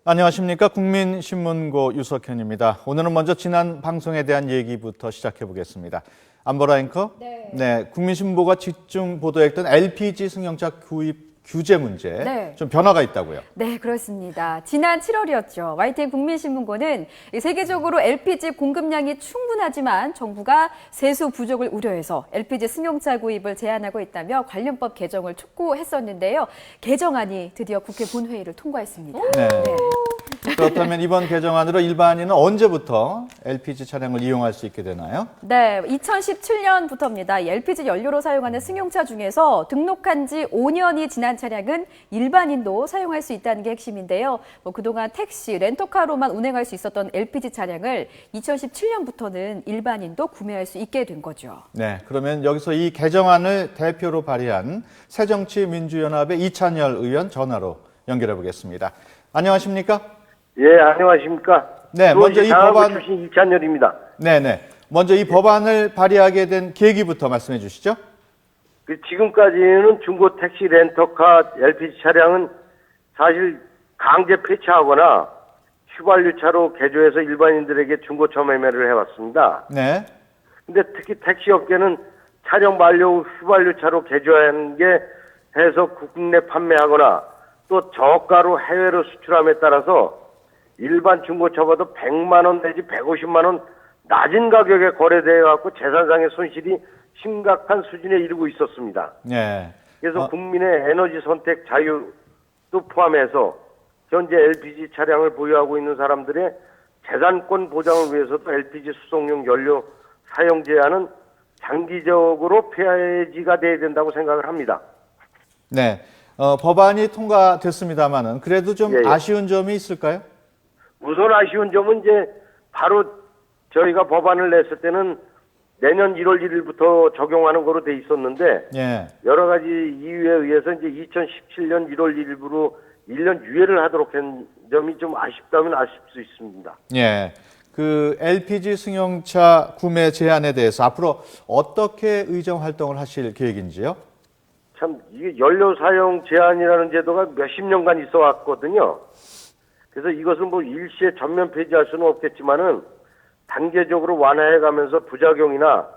안녕하십니까. 국민신문고 유석현입니다. 오늘은 먼저 지난 방송에 대한 얘기부터 시작해 보겠습니다. 안보라 앵커. 네. 국민신문고가 집중 보도했던 LPG 승용차 구입 규제 문제 좀 변화가 있다고요? 네, 그렇습니다. 지난 7월이었죠. YTN 국민신문고는 세계적으로 LPG 공급량이 충분하지만 정부가 세수 부족을 우려해서 LPG 승용차 구입을 제한하고 있다며 관련법 개정을 촉구했었는데요. 개정안이 드디어 국회 본회의를 통과했습니다. 네. 그렇다면 이번 개정안으로 일반인은 언제부터 LPG 차량을 이용할 수 있게 되나요? 네, 2017년부터입니다. LPG 연료로 사용하는 승용차 중에서 등록한 지 5년이 지난 차량은 일반인도 사용할 수 있다는 게 핵심인데요. 그동안 택시, 렌터카로만 운행할 수 있었던 LPG 차량을 2017년부터는 일반인도 구매할 수 있게 된 거죠. 네, 그러면 여기서 이 개정안을 대표로 발의한 새정치민주연합의 이찬열 의원 전화로 연결해 보겠습니다. 안녕하십니까? 예, 안녕하십니까? 네, 먼저 이 법안 출신 이찬열입니다. 네네. 먼저 이 법안을 발의하게 된 계기부터 말씀해 주시죠. 지금까지는 중고 택시, 렌터카, LPG 차량은 사실 강제 폐차하거나 휘발유차로 개조해서 일반인들에게 중고차 매매를 해왔습니다. 네. 근데 특히 택시 업계는 차량 만료 후 휘발유차로 개조한 게 해서 국내 판매하거나 또 저가로 해외로 수출함에 따라서 일반 중고차보다 100만 원 내지 150만 원 낮은 가격에 거래되어 갖고 재산상의 손실이 심각한 수준에 이르고 있었습니다. 네. 그래서 국민의 에너지 선택 자유도 포함해서 현재 LPG 차량을 보유하고 있는 사람들의 재산권 보장을 위해서도 LPG 수송용 연료 사용 제한은 장기적으로 폐지가 돼야 된다고 생각을 합니다. 네. 법안이 통과됐습니다만은 그래도 좀 예. 아쉬운 점이 있을까요? 우선 아쉬운 점은 이제 바로 저희가 법안을 냈을 때는 내년 1월 1일부터 적용하는 거로 돼 있었는데 예. 여러 가지 이유에 의해서 이제 2017년 1월 1일부로 1년 유예를 하도록 한 점이 좀 아쉽다면 아쉽 수 있습니다. 예. 그 LPG 승용차 구매 제한에 대해서 앞으로 어떻게 의정 활동을 하실 계획인지요? 참 이게 연료 사용 제한이라는 제도가 몇십 년간 있어 왔거든요. 그래서 이것을 뭐 일시에 전면 폐지할 수는 없겠지만은 단계적으로 완화해 가면서 부작용이나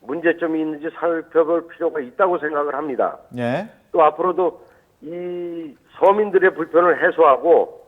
문제점이 있는지 살펴볼 필요가 있다고 생각을 합니다. 예. 또 앞으로도 이 서민들의 불편을 해소하고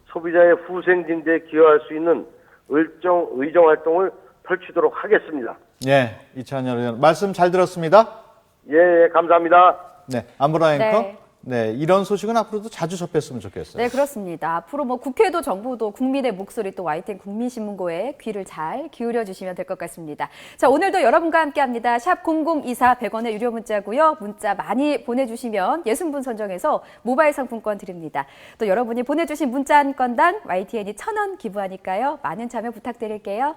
소비자의 후생 증대에 기여할 수 있는 의정 활동을 펼치도록 하겠습니다. 예. 이찬열 의원 말씀 잘 들었습니다. 예, 감사합니다. 네. 안보라 앵커. 네. 네. 이런 소식은 앞으로도 자주 접했으면 좋겠어요. 네, 그렇습니다. 앞으로 국회도 정부도 국민의 목소리 또 YTN 국민신문고에 귀를 잘 기울여 주시면 될 것 같습니다. 자, 오늘도 여러분과 함께합니다. 샵 0024 100원의 유료 문자고요. 문자 많이 보내주시면 60분 선정해서 모바일 상품권 드립니다. 또 여러분이 보내주신 문자 한 건당 YTN이 1,000원 기부하니까요. 많은 참여 부탁드릴게요.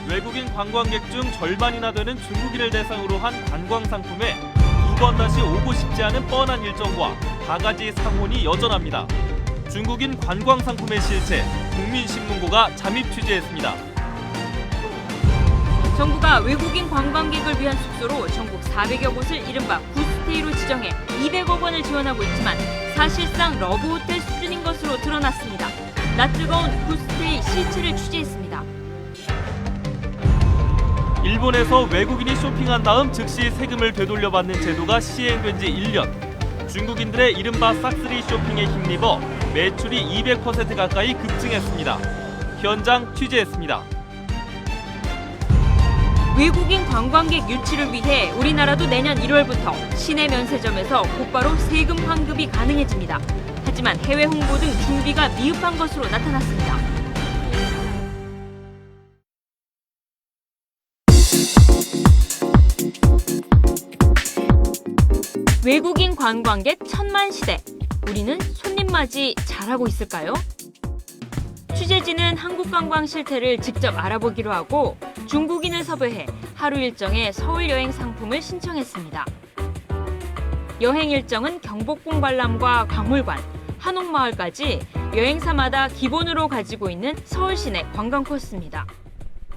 외국인 관광객 중 절반이나 되는 중국인을 대상으로 한 관광 상품에 두 번 다시 오고 싶지 않은 뻔한 일정과 바가지 상혼이 여전합니다. 중국인 관광 상품의 실체, 국민신문고가 잠입 취재했습니다. 정부가 외국인 관광객을 위한 숙소로 전국 400여 곳을 이른바 구스테이로 지정해 200억 원을 지원하고 있지만 사실상 러브호텔 수준인 것으로 드러났습니다. 낯뜨거운 구스테이 실체를 취재했습니다. 일본에서 외국인이 쇼핑한 다음 즉시 세금을 되돌려받는 제도가 시행된 지 1년. 중국인들의 이른바 싹쓸이 쇼핑에 힘입어 매출이 200% 가까이 급증했습니다. 현장 취재했습니다. 외국인 관광객 유치를 위해 우리나라도 내년 1월부터 시내 면세점에서 곧바로 세금 환급이 가능해집니다. 하지만 해외 홍보 등 준비가 미흡한 것으로 나타났습니다. 외국인 관광객 1000만 시대. 우리는 손님 맞이 잘하고 있을까요? 취재진은 한국 관광 실태를 직접 알아보기로 하고 중국인을 섭외해 하루 일정의 서울 여행 상품을 신청했습니다. 여행 일정은 경복궁 관람과 박물관, 한옥마을까지 여행사마다 기본으로 가지고 있는 서울 시내 관광 코스입니다.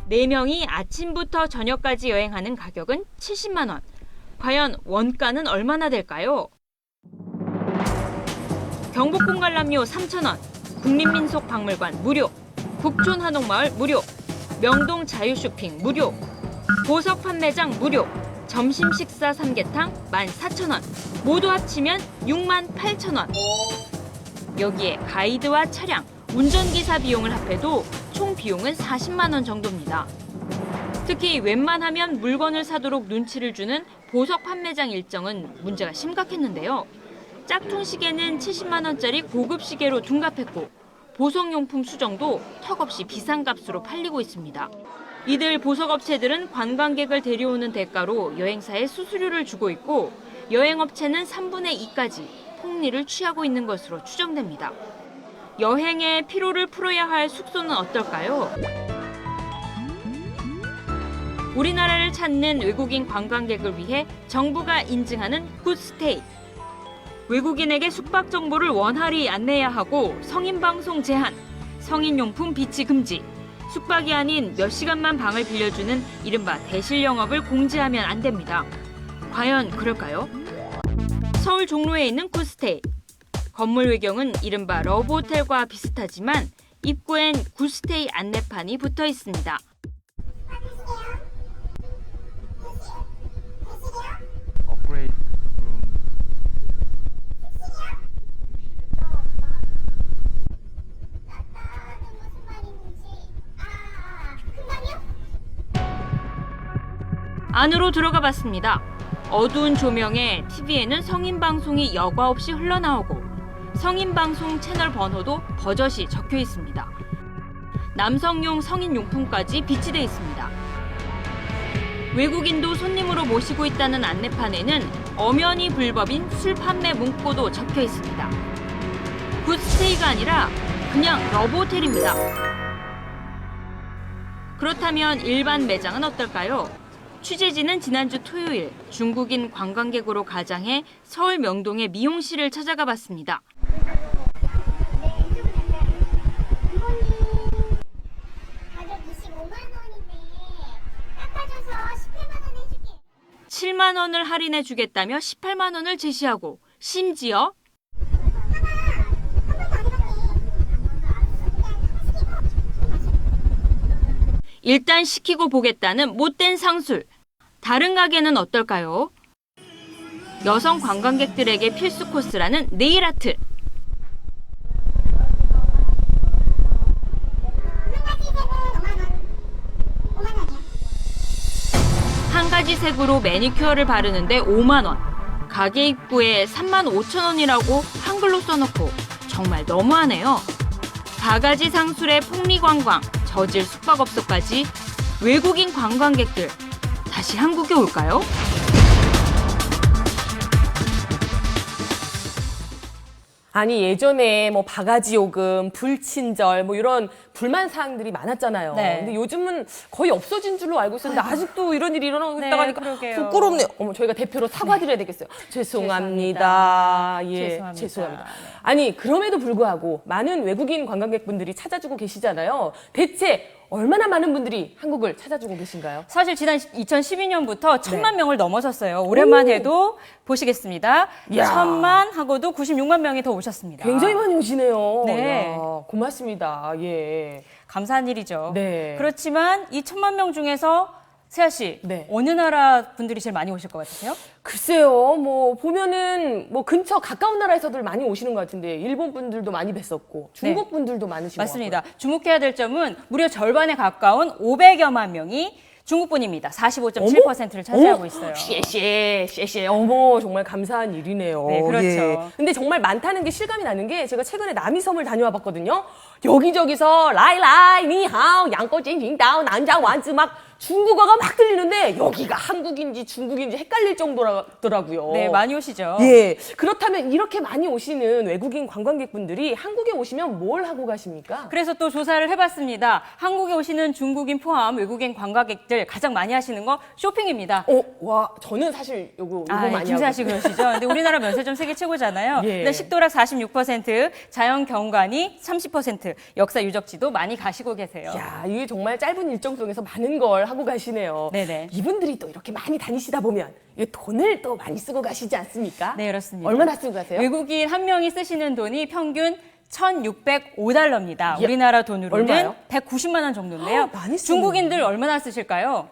4명이 아침부터 저녁까지 여행하는 가격은 70만 원. 과연 원가는 얼마나 될까요? 경복궁 관람료 3,000원, 국립민속박물관 무료, 북촌 한옥마을 무료, 명동 자유쇼핑 무료, 보석 판매장 무료, 점심 식사 삼계탕 14,000원, 모두 합치면 68,000원. 여기에 가이드와 차량, 운전기사 비용을 합해도 총 비용은 40만 원 정도입니다. 특히 웬만하면 물건을 사도록 눈치를 주는 보석 판매장 일정은 문제가 심각했는데요. 짝퉁 시계는 70만 원짜리 고급 시계로 둔갑했고 보석용품 수정도 턱없이 비싼 값으로 팔리고 있습니다. 이들 보석업체들은 관광객을 데려오는 대가로 여행사에 수수료를 주고 있고 여행업체는 3분의 2까지 폭리를 취하고 있는 것으로 추정됩니다. 여행에 피로를 풀어야 할 숙소는 어떨까요? 우리나라를 찾는 외국인 관광객을 위해 정부가 인증하는 굿스테이. 외국인에게 숙박 정보를 원활히 안내해야 하고 성인방송 제한, 성인용품 비치 금지, 숙박이 아닌 몇 시간만 방을 빌려주는 이른바 대실 영업을 공지하면 안 됩니다. 과연 그럴까요? 서울 종로에 있는 굿스테이. 건물 외경은 이른바 러브호텔과 비슷하지만 입구엔 굿스테이 안내판이 붙어 있습니다. 업그레이드 룸. 안으로 들어가 봤습니다. 어두운 조명에 TV에는 성인 방송이 여과 없이 흘러나오고 성인 방송 채널 번호도 버젓이 적혀 있습니다. 남성용 성인용품까지 비치돼 있습니다. 외국인도 손님으로 모시고 있다는 안내판에는 엄연히 불법인 술 판매 문구도 적혀 있습니다. 굿스테이가 아니라 그냥 러브호텔입니다. 그렇다면 일반 매장은 어떨까요? 취재진은 지난주 토요일 중국인 관광객으로 가장해 서울 명동의 미용실을 찾아가 봤습니다. 가격 25만 원인데 깎아줘서 18만 원 해줄게. 7만 원을 할인해 주겠다며 18만 원을 제시하고 심지어 일단 시키고 보겠다는 못된 상술. 다른 가게는 어떨까요? 여성 관광객들에게 필수 코스라는 네일 아트. 한 가지 색으로 매니큐어를 바르는데 5만 원. 가게 입구에 3만 5천 원이라고 한글로 써놓고 정말 너무하네요. 바가지 상술의 폭리관광, 저질 숙박업소까지 외국인 관광객들 다시 한국에 올까요? 아니 예전에 뭐 바가지 요금, 불친절 뭐 이런 불만 사항들이 많았잖아요. 네. 근데 요즘은 거의 없어진 줄로 알고 있었는데 아직도 이런 일이 일어나고 있다고 하니까 그러게요. 부끄럽네요. 어머 저희가 대표로 사과드려야 되겠어요. 죄송합니다. 예, 죄송합니다. 죄송합니다. 네. 아니 그럼에도 불구하고 많은 외국인 관광객분들이 찾아주고 계시잖아요. 대체 얼마나 많은 분들이 한국을 찾아주고 계신가요? 사실 지난 2012년부터 1,000만 명을 넘어섰어요. 올해만 해도 보시겠습니다. 야. 1,000만 하고도 96만 명이 더 오셨습니다. 굉장히 많이 오시네요. 네. 야, 고맙습니다. 예. 감사한 일이죠. 네. 그렇지만 이 1,000만 명 중에서 세아 씨, 네. 어느 나라 분들이 제일 많이 오실 것 같으세요? 글쎄요, 뭐, 보면은, 뭐, 근처 가까운 나라에서들 많이 오시는 것 같은데, 일본 분들도 많이 뵀었고, 중국 분들도 많으신 것 맞습니다. 같고요. 주목해야 될 점은 무려 절반에 가까운 500여만 명이 중국분입니다. 45.7%를 차지하고 있어요. 셰셰. 어머, 정말 감사한 일이네요. 네, 그렇죠. 예. 근데 정말 많다는 게 실감이 나는 게, 제가 최근에 남이섬을 다녀와 봤거든요. 여기저기서, 라이라이, 니하오, 양꼬징징다오, 난자완즈 막, 중국어가 막 들리는데 여기가 한국인지 중국인지 헷갈릴 정도더라고요. 네, 많이 오시죠. 예. 그렇다면 이렇게 많이 오시는 외국인 관광객분들이 한국에 오시면 뭘 하고 가십니까? 그래서 또 조사를 해봤습니다. 한국에 오시는 중국인 포함 외국인 관광객들 가장 많이 하시는 거 쇼핑입니다. 와, 저는 사실 요거 많이 김세아 하고. 씨 그러시죠. 근데 우리나라 면세점 세계 최고잖아요. 예. 일단 식도락 46%, 자연 경관이 30%, 포인트, 역사 유적지도 많이 가시고 계세요. 야, 이게 정말 짧은 일정 속에서 많은 걸 하고 가시네요. 네네. 이분들이 또 이렇게 많이 다니시다 보면 이 돈을 또 많이 쓰고 가시지 않습니까? 네, 그렇습니다. 얼마나 쓰고 가세요? 외국인 한 명이 쓰시는 돈이 평균 1,605달러입니다. 예. 우리나라 돈으로는 얼마요? 190만 원 정도인데요. 많이 쓰네요. 중국인들 얼마나 쓰실까요?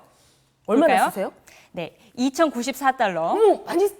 얼마나 볼까요? 쓰세요? 네, 2,094달러.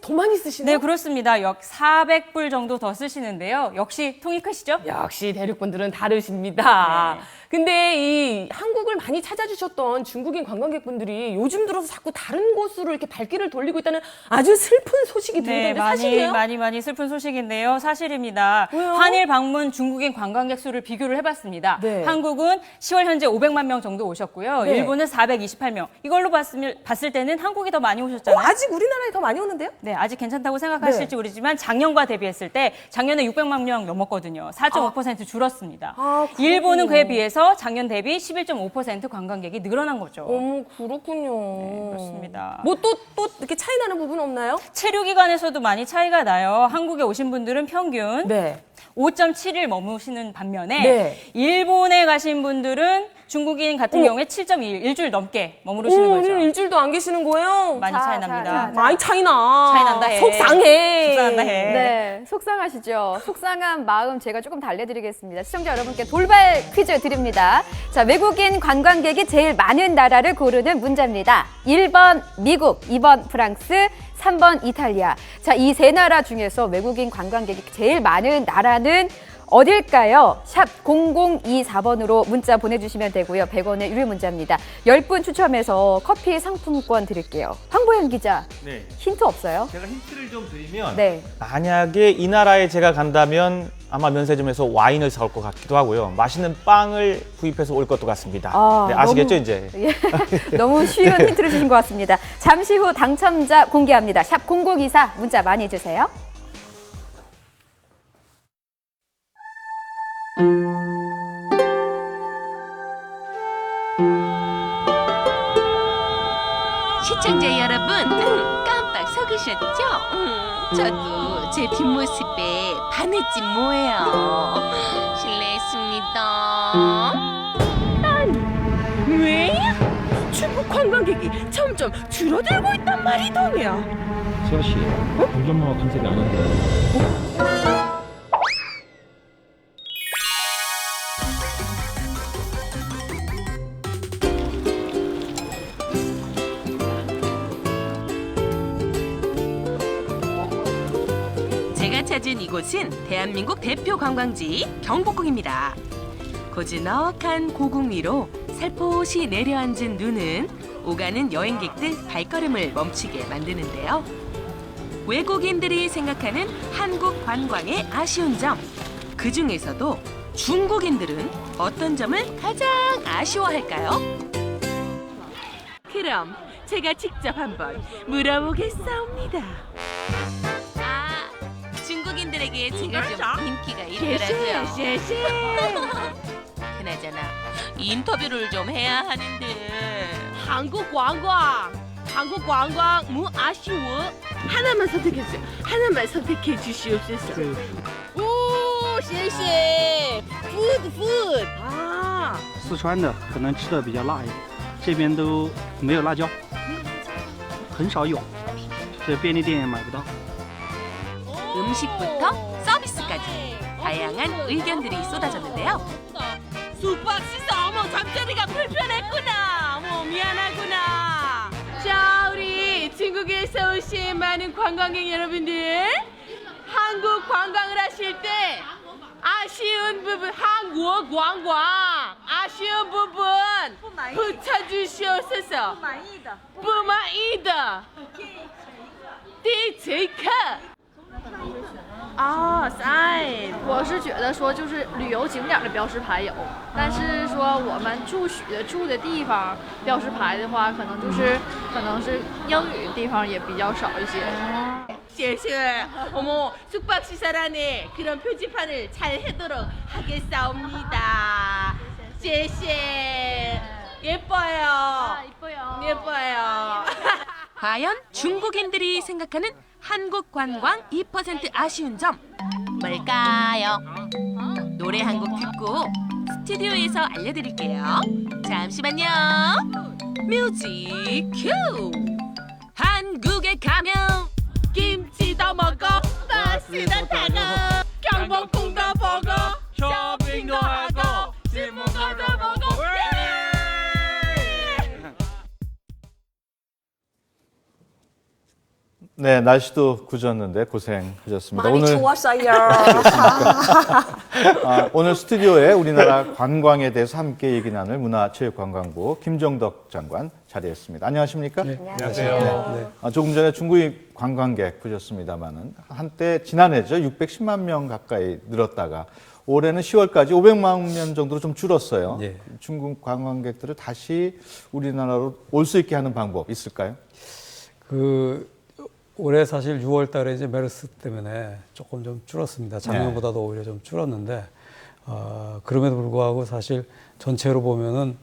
더 많이 쓰시네요. 네, 그렇습니다. 약 400불 정도 더 쓰시는데요. 역시 통이 크시죠? 역시 대륙분들은 다르십니다. 네. 근데 이 한국을 많이 찾아주셨던 중국인 관광객분들이 요즘 들어서 자꾸 다른 곳으로 이렇게 발길을 돌리고 있다는 아주 슬픈 소식이 네, 들리는데 사실이에요? 많이 슬픈 소식인데요. 사실입니다. 왜요? 한일 방문 중국인 관광객 수를 비교를 해봤습니다. 네. 한국은 10월 현재 500만 명 정도 오셨고요. 네. 일본은 428명. 이걸로 봤을 때는 한국이 더 많이 오셨잖아요. 아직 우리나라에 더 많이 오는데요? 네, 아직 괜찮다고 생각하실지 네. 모르지만 작년과 대비했을 때 작년에 600만 명 넘었거든요. 4.5% 줄었습니다. 아, 그렇군요. 일본은 그에 비해서 작년 대비 11.5% 관광객이 늘어난 거죠. 어머, 그렇군요. 네, 그렇습니다. 뭐 또 이렇게 차이 나는 부분 없나요? 체류 기간에서도 많이 차이가 나요. 한국에 오신 분들은 평균 네. 5.7일 머무시는 반면에 네. 일본에 가신 분들은 중국인 같은 경우에 7.2일, 일주일 넘게 머무르시는 거죠. 일주일도 안 계시는 거예요? 많이 차이 납니다. 많이 차이 나. 차이 난다 해. 속상해. 속상한다 해. 네, 속상하시죠? 속상한 마음 제가 조금 달래드리겠습니다. 시청자 여러분께 돌발 퀴즈 드립니다. 자, 외국인 관광객이 제일 많은 나라를 고르는 문제입니다. 1번 미국, 2번 프랑스, 3번 이탈리아. 자, 이 세 나라 중에서 외국인 관광객이 제일 많은 나라는 어딜까요? 샵 0024번으로 문자 보내주시면 되고요. 100원의 유료 문자입니다. 10분 추첨해서 커피 상품권 드릴게요. 황보현 기자, 네. 힌트 없어요? 제가 힌트를 좀 드리면 네. 만약에 이 나라에 제가 간다면 아마 면세점에서 와인을 사올 것 같기도 하고요. 맛있는 빵을 구입해서 올 것도 같습니다. 아, 네, 아시겠죠, 너무- 이제? 예, 너무 쉬운 힌트를 주신 것 같습니다. 잠시 후 당첨자 공개합니다. 샵 0024 문자 많이 주세요. 시청자 여러분, 깜빡 속으셨죠? 저도 제 뒷모습에 반했지 뭐예요. 실례했습니다. 왜? 중국 관광객이 점점 줄어들고 있단 말이더냐? 세아 씨, 동전마와 컨셉이 아닌데. 제가 찾은 이곳은 대한민국 대표 관광지 경복궁입니다. 고즈넉한 고궁 위로 살포시 내려앉은 눈은 오가는 여행객들 발걸음을 멈추게 만드는데요. 외국인들이 생각하는 한국 관광의 아쉬운 점, 그 중에서도 중국인들은 어떤 점을 가장 아쉬워할까요? 그럼 제가 직접 한번 물어보겠사옵니다. 중국인들에게 제가 좀 인기가 있더라고요. 그나저나 인터뷰를 좀 해야 하는데. 한국 관광 뭐 아쉬워? 하나만 선택해주세요. 하나만 선택해 주시옵소서. 오, 谢谢. 푸드. 아. 四川的可能吃的比较辣一点，这边都没有辣椒，很少有，这便利店也买不到。 음식부터 서비스까지 다양한 의견들이 쏟아졌는데요. 숙박 시설 어머 잠자리가 불편했구나. 어머 미안하구나. 자 우리 중국에서 오신 많은 관광객 여러분들, 한국 관광을 하실 때 아쉬운 부분, 한국 관광 아쉬운 부분 붙여주시옵소서. 不满意的 디체크. 啊，sign，我是觉得说就是旅游景点的标识牌有，但是说我们住的地方标识牌的话，可能是英语地方也比较少一些。 谢谢. 어머, 숙박시설 안에 그런 표지판을 잘 해도록 하겠사옵니다. 谢谢. 예뻐요. 예뻐요. 과연 중국인들이 생각하는 한국 관광 2% 아쉬운 점 뭘까요? 노래 한 곡 듣고 스튜디오에서 알려드릴게요. 잠시만요. 뮤직 큐. 한국에 가면 김치도 먹고 버스도 타고 경복궁도 보고 쇼핑도 하고 신문고도 보고. 네, 날씨도 굳었는데 고생하셨습니다. 많이 좋았어요. 오늘 스튜디오에 우리나라 관광에 대해서 함께 얘기 나눌 문화체육관광부 김정덕 장관 자리했습니다. 안녕하십니까? 네. 안녕하세요. 조금 전에 중국인 관광객 보셨습니다만은 한때 지난해죠 610만 명 가까이 늘었다가 올해는 10월까지 500만 명 정도로 좀 줄었어요. 네. 중국 관광객들을 다시 우리나라로 올 수 있게 하는 방법 있을까요? 올해 사실 6월 달에 이제 메르스 때문에 조금 좀 줄었습니다. 작년보다도 오히려 좀 줄었는데, 그럼에도 불구하고 사실 전체로 보면은,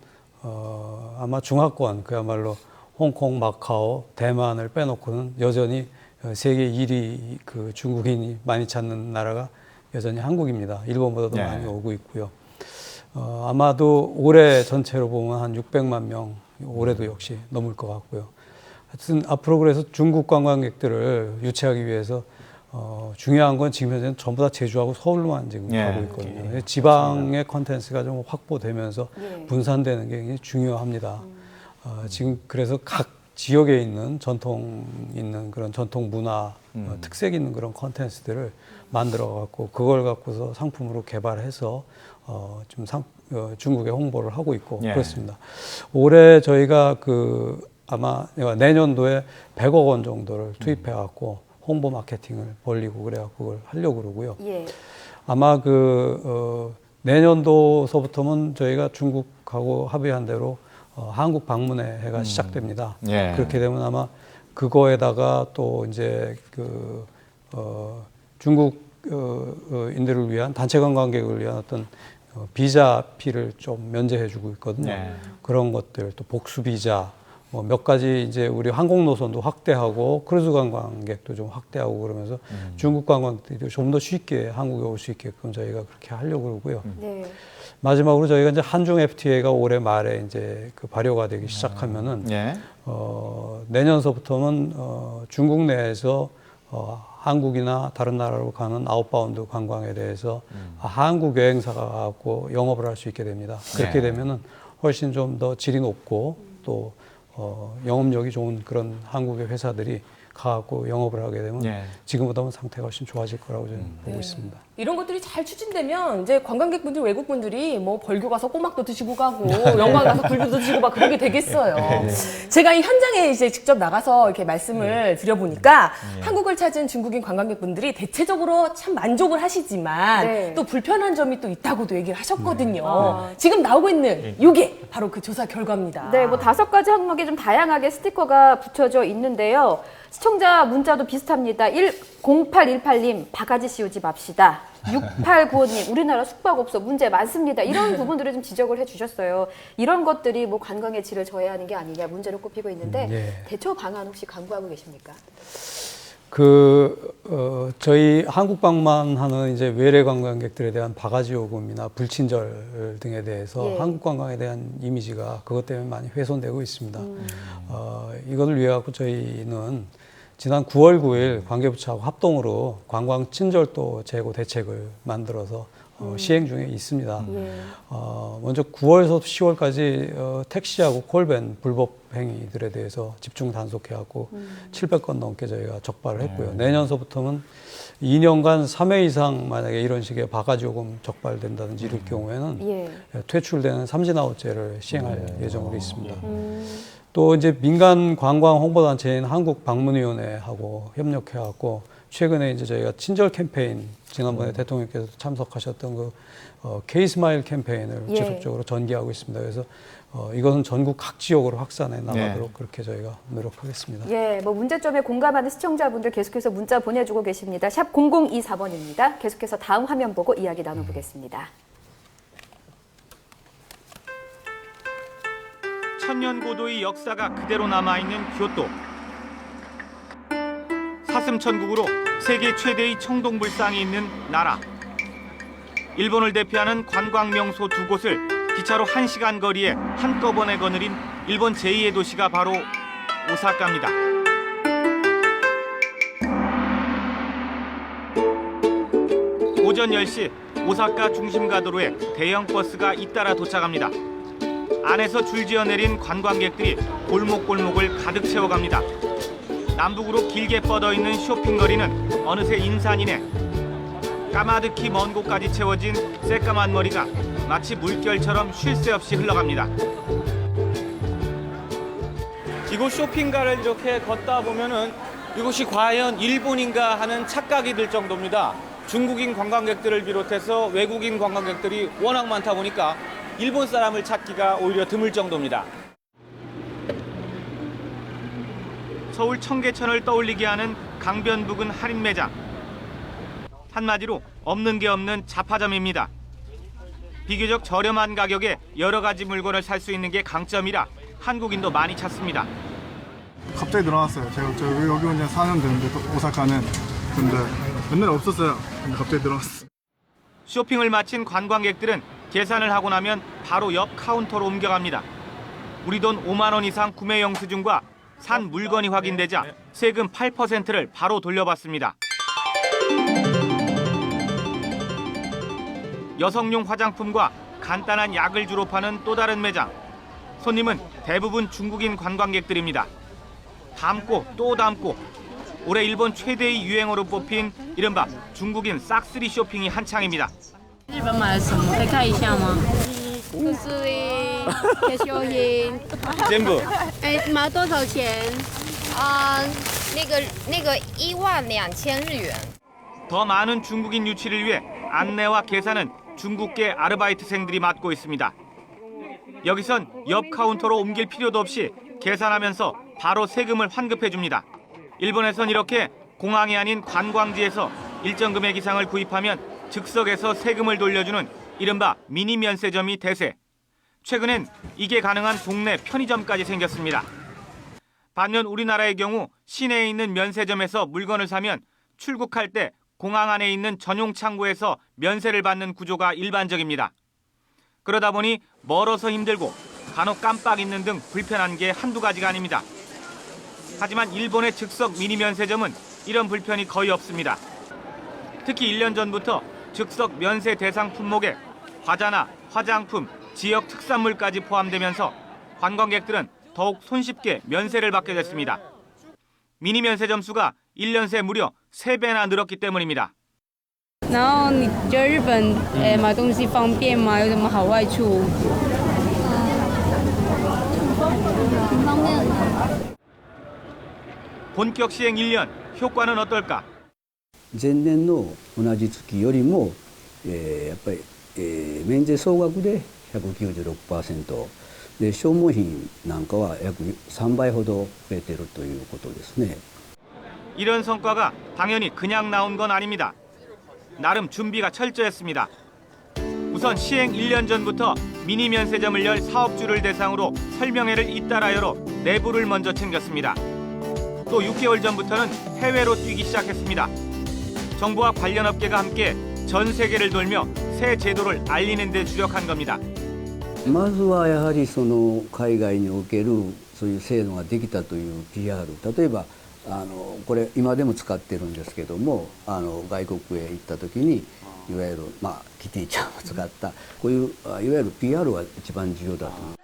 아마 중화권, 그야말로 홍콩, 마카오, 대만을 빼놓고는 여전히 세계 1위 그 중국인이 많이 찾는 나라가 여전히 한국입니다. 일본보다도 많이 오고 있고요. 아마도 올해 전체로 보면 한 600만 명, 올해도 역시 넘을 것 같고요. 하여튼 앞으로 그래서 중국 관광객들을 유치하기 위해서 중요한 건 지금 현재는 전부 다 제주하고 서울로만 지금 가고 있거든요. 지방의 컨텐츠가 좀 확보되면서 분산되는 게 굉장히 중요합니다. 지금 그래서 각 지역에 있는 전통 있는 그런 전통 문화, 특색 있는 그런 컨텐츠들을 만들어 갖고 그걸 갖고서 상품으로 개발해서 지금 중국에 홍보를 하고 있고 그렇습니다. 올해 저희가 아마 내년도에 100억 원 정도를 투입해 갖고 홍보 마케팅을 벌리고 그래갖고 그걸 하려고 그러고요. 아마 내년도서부터는 저희가 중국하고 합의한 대로 한국 방문의 해가 시작됩니다. 그렇게 되면 아마 그거에다가 또 이제 중국인들을 위한 단체 관광객을 위한 어떤 비자 피를 좀 면제해주고 있거든요. 그런 것들 또 복수 비자. 몇 가지 이제 우리 항공 노선도 확대하고 크루즈 관광객도 좀 확대하고 그러면서 중국 관광객들이 좀 더 쉽게 한국에 올 수 있게끔 저희가 그렇게 하려고 그러고요. 마지막으로 저희가 이제 한중 FTA가 올해 말에 이제 발효가 되기 시작하면은 내년서부터는 중국 내에서 한국이나 다른 나라로 가는 아웃바운드 관광에 대해서 한국 여행사가 갖고 영업을 할 수 있게 됩니다. 그렇게 되면은 훨씬 좀 더 질이 높고 또 영업력이 좋은 그런 한국의 회사들이 가갖고 영업을 하게 되면 지금보다는 상태가 훨씬 좋아질 거라고 저는 보고 있습니다. 이런 것들이 잘 추진되면 이제 관광객분들, 외국분들이 뭐 벌교 가서 꼬막도 드시고 가고 영광 가서 굴도 드시고 막 그러게 되겠어요. 제가 이 현장에 이제 직접 나가서 이렇게 말씀을 드려보니까 한국을 찾은 중국인 관광객분들이 대체적으로 참 만족을 하시지만 또 불편한 점이 또 있다고도 얘기를 하셨거든요. 지금 나오고 있는 이게 바로 그 조사 결과입니다. 네, 뭐 5가지 항목에 좀 다양하게 스티커가 붙여져 있는데요. 시청자 문자도 비슷합니다. 0818님, 바가지 씌우지 맙시다. 6895님, 우리나라 숙박업소 문제 많습니다. 이런 부분들을 좀 지적을 해주셨어요. 이런 것들이 뭐 관광의 질을 저해하는 게 아니냐 문제로 꼽히고 있는데 대처 방안 혹시 강구하고 계십니까? 저희 한국 방문하는 이제 외래 관광객들에 대한 바가지 요금이나 불친절 등에 대해서 한국 관광에 대한 이미지가 그것 때문에 많이 훼손되고 있습니다. 이것을 위해 갖고 저희는 지난 9월 9일 관계부처하고 합동으로 관광 친절도 제고 대책을 만들어서 시행 중에 있습니다. 먼저 9월에서 10월까지 택시하고 콜밴 불법 행위들에 대해서 집중 단속해갖고 700건 넘게 저희가 적발을 했고요. 내년서부터는 2년간 3회 이상 만약에 이런 식의 바가지 요금 적발된다든지 이럴 경우에는 퇴출되는 삼진아웃제를 시행할 예정으로 있습니다. 또 이제 민간 관광 홍보단체인 한국방문위원회하고 협력해갖고 최근에 이제 저희가 친절 캠페인 지난번에 대통령께서 참석하셨던 K-스마일 캠페인을 지속적으로 전개하고 있습니다. 그래서 이것은 전국 각 지역으로 확산해 나가도록 그렇게 저희가 노력하겠습니다. 뭐 문제점에 공감하는 시청자분들 계속해서 문자 보내주고 계십니다. 샵 0024번입니다. 계속해서 다음 화면 보고 이야기 나눠보겠습니다. 천년 고도의 역사가 그대로 남아있는 교토. 사슴천국으로 세계 최대의 청동불상이 있는 나라. 일본을 대표하는 관광 명소 두 곳을 기차로 1시간 거리에 한꺼번에 거느린 일본 제2의 도시가 바로 오사카입니다. 오전 10시 오사카 중심가도로에 대형 버스가 잇따라 도착합니다. 안에서 줄지어 내린 관광객들이 골목골목을 가득 채워갑니다. 남북으로 길게 뻗어있는 쇼핑거리는 어느새 인산이네. 까마득히 먼 곳까지 채워진 새까만 머리가 마치 물결처럼 쉴 새 없이 흘러갑니다. 이곳 쇼핑가를 이렇게 걷다 보면은 이곳이 과연 일본인가 하는 착각이 들 정도입니다. 중국인 관광객들을 비롯해서 외국인 관광객들이 워낙 많다 보니까 일본 사람을 찾기가 오히려 드물 정도입니다. 서울 청계천을 떠올리게 하는 강변 부근 할인 매장. 한마디로 없는 게 없는 자파점입니다. 비교적 저렴한 가격에 여러 가지 물건을 살 수 있는 게 강점이라 한국인도 많이 찾습니다. 갑자기 늘어났어요. 제가 여기 온 지 4년 됐는데 오사카는 근데 옛날에 없었어요. 근데 갑자기 늘어났어요. 쇼핑을 마친 관광객들은 계산을 하고 나면 바로 옆 카운터로 옮겨갑니다. 우리 돈 5만 원 이상 구매 영수증과 산 물건이 확인되자 세금 8%를 바로 돌려받습니다. 여성용 화장품과 간단한 약을 주로 파는 또 다른 매장. 손님은 대부분 중국인 관광객들입니다. 담고 또 담고 올해 일본 최대의 유행어로 뽑힌 이른바 중국인 싹쓸이 쇼핑이 한창입니다. 日本买了什么？可以看一下吗？护士衣、化粧品。全部。买多少钱？那个12000日元。 더 많은 중국인 유치를 위해 안내와 계산은 중국계 아르바이트생들이 맡고 있습니다. 여기선 옆 카운터로 옮길 필요도 없이 계산하면서 바로 세금을 환급해 줍니다. 일본에선 이렇게 공항이 아닌 관광지에서 일정 금액 이상을 구입하면 즉석에서 세금을 돌려주는 이른바 미니 면세점이 대세. 최근엔 이게 가능한 동네 편의점까지 생겼습니다. 반면 우리나라의 경우 시내에 있는 면세점에서 물건을 사면 출국할 때 공항 안에 있는 전용 창구에서 면세를 받는 구조가 일반적입니다. 그러다 보니 멀어서 힘들고 간혹 깜빡 잊는 등 불편한 게 한두 가지가 아닙니다. 하지만 일본의 즉석 미니 면세점은 이런 불편이 거의 없습니다. 특히 1년 전부터 즉석 면세 대상 품목에 과자나 화장품, 지역 특산물까지 포함되면서 관광객들은 더욱 손쉽게 면세를 받게 됐습니다. 미니 면세점 수가 1년 새 무려 3배나 늘었기 때문입니다. 然后你觉得日本买东西方便吗？有什么好坏处？挺方便的。 본격 시행 1년, 효과는 어떨까? 前年の同じ月よりも、やっぱり、免税総額で 196% で消耗品なんかは約3倍ほど増えているということですね。 이런 성과가 당연히 그냥 나온 건 아닙니다. 나름 준비가 철저했습니다. 우선 시행 1년 전부터 미니 면세점을 열 사업주를 대상으로 설명회를 잇따라 열어 내부를 먼저 챙겼습니다. 또 6개월 전부터는 해외로 뛰기 시작했습니다. 정부와 관련 업계가 함께 전 세계를 돌며 새 제도를 알리는 데 주력한 겁니다. まずはやはりその海外におけるそういう制度ができたという PR、 例えばこれ今でも使ってるんですけども、外国へ行った時にいわゆるキティちゃんを使ったこういういわゆる PR は一番重要だと思う。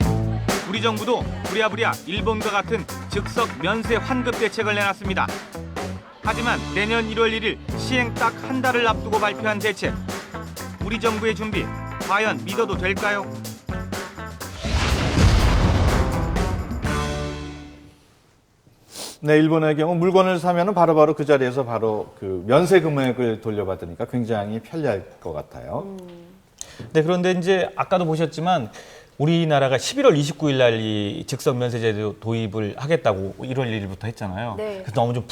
우리 정부도 부랴부랴 일본과 같은 즉석 면세 환급 대책을 내놨습니다. 하지만 내년 1월 1일 시행 딱 한 달을 앞두고 발표한 대책. 우리 정부의 준비 과연 믿어도 될까요? 네, 일본의 경우 물건을 사면은 바로바로 그 자리에서 바로 그 면세 금액을 돌려받으니까 굉장히 편리할 것 같아요. 네, 그런데 이제 아까도 보셨지만 우리나라가 11월 29일 날 이 즉석 면세제도 도입을 하겠다고 1월 1일부터 했잖아요. 네. 그래서 너무 좀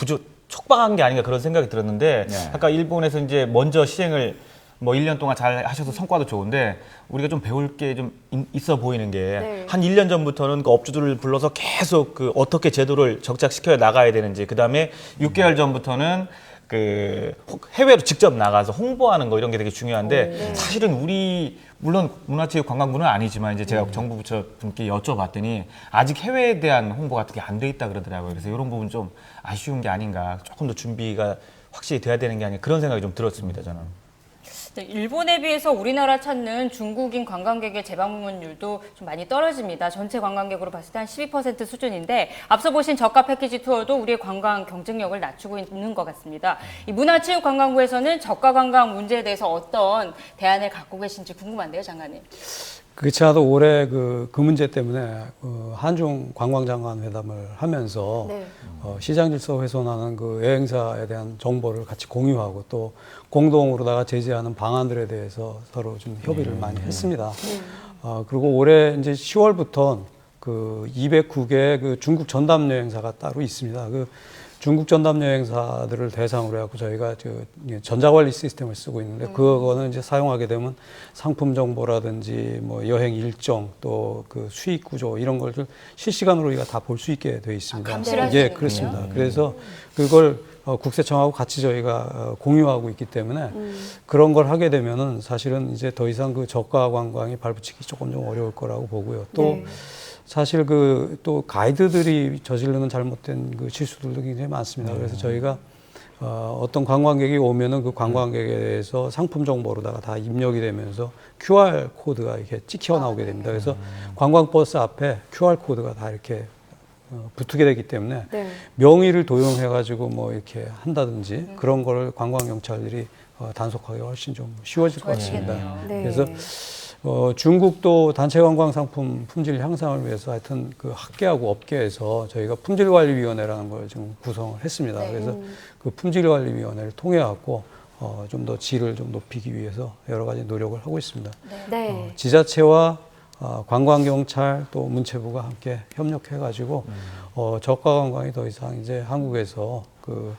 촉박한 게 아닌가 그런 생각이 들었는데 네. 아까 일본에서 이제 먼저 시행을 뭐 1년 동안 잘 하셔서 성과도 좋은데 우리가 좀 배울 게 좀 있어 보이는 게 한 1년 전부터는 그 업주들을 불러서 계속 그 어떻게 제도를 정착시켜 나가야 되는지, 그다음에 6개월 전부터는 그 해외로 직접 나가서 홍보하는 거 이런 게 되게 중요한데 사실은 우리 물론 문화체육관광부는 아니지만 이제 제가 정부 부처 분께 여쭤봤더니 아직 해외에 대한 홍보 같은 게 안 돼 있다 그러더라고요. 그래서 이런 부분 좀 아쉬운 게 아닌가, 조금 더 준비가 확실히 돼야 되는 게 아닌가 그런 생각이 좀 들었습니다, 저는. 일본에 비해서 우리나라 찾는 중국인 관광객의 재방문율도 좀 많이 떨어집니다. 전체 관광객으로 봤을 때 한 12% 수준인데 앞서 보신 저가 패키지 투어도 우리의 관광 경쟁력을 낮추고 있는 것 같습니다. 이 문화체육관광부에서는 저가 관광 문제에 대해서 어떤 대안을 갖고 계신지 궁금한데요, 장관님. 그렇지 않아도 올해 그 문제 때문에 한중 관광장관 회담을 하면서 네. 시장 질서 훼손하는 그 여행사에 대한 정보를 같이 공유하고 또 공동으로다가 제시하는 방안들에 대해서 서로 좀 협의를 많이 했습니다. 그리고 올해 이제 10월부터 그 209개 그 중국 전담 여행사가 따로 있습니다. 그 중국 전담 여행사들을 대상으로 해갖고 저희가 전자관리 시스템을 쓰고 있는데 그거는 이제 사용하게 되면 상품 정보라든지 뭐 여행 일정 또 그 수익 구조 이런 것을 실시간으로 우리가 다 볼 수 있게 되어 있습니다. 감시를 예, 그렇습니다. 그래서 그걸 국세청하고 같이 저희가 공유하고 있기 때문에 그런 걸 하게 되면은 사실은 이제 더 이상 그 저가 관광이 발붙이기 조금 좀 어려울 거라고 보고요. 또 사실 또 가이드들이 저지르는 잘못된 그 실수들도 굉장히 많습니다. 그래서 저희가 어떤 관광객이 오면은 그 관광객에 대해서 상품 정보로다가 다 입력이 되면서 QR 코드가 이렇게 찍혀 나오게 됩니다. 그래서 관광버스 앞에 QR 코드가 다 이렇게 붙게 되기 때문에 명의를 도용해가지고 뭐 이렇게 한다든지 그런 거를 관광경찰들이 단속하기가 훨씬 좀 쉬워질 것 같습니다. 그래서 중국도 단체 관광 상품 품질 향상을 위해서 하여튼 그 학계하고 업계에서 저희가 품질관리위원회라는 걸 지금 구성을 했습니다. 그래서 그 품질관리위원회를 통해 갖고 좀 더 질을 좀 높이기 위해서 여러 가지 노력을 하고 있습니다. 지자체와 관광경찰 또 문체부가 함께 협력해가지고 저가 관광이 더 이상 이제 한국에서 그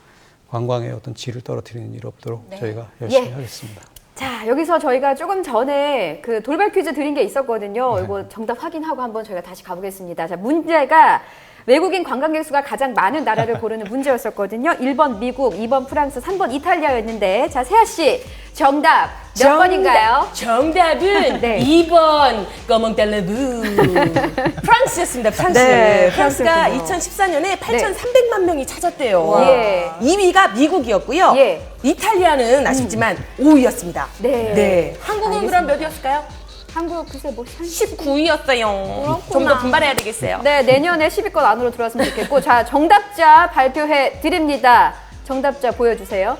관광의 어떤 질을 떨어뜨리는 일 없도록 저희가 열심히 하겠습니다. 자, 여기서 저희가 조금 전에 그 돌발 퀴즈 드린 게 있었거든요. 이거 정답 확인하고 한번 저희가 다시 가보겠습니다. 자, 문제가 외국인 관광객 수가 가장 많은 나라를 고르는 문제였었거든요. 1번 미국, 2번 프랑스, 3번 이탈리아였는데 자, 세아 씨 정답 몇 번인가요? 정답은 2번 꺼멍달러브 프랑스였습니다. 프랑스. 네, 프랑스가 프랑스였군요. 2014년에 8,300만 명이 찾았대요. 예. 2위가 미국이었고요. 예. 이탈리아는 아쉽지만 5위였습니다. 네. 한국은 그럼 몇이었을까요? 한국 글쎄 뭐 19위였어요. 좀 더 분발해야 되겠어요. 네, 내년에 10위권 안으로 들어왔으면 좋겠고 자, 정답자 발표해 드립니다. 정답자 보여주세요.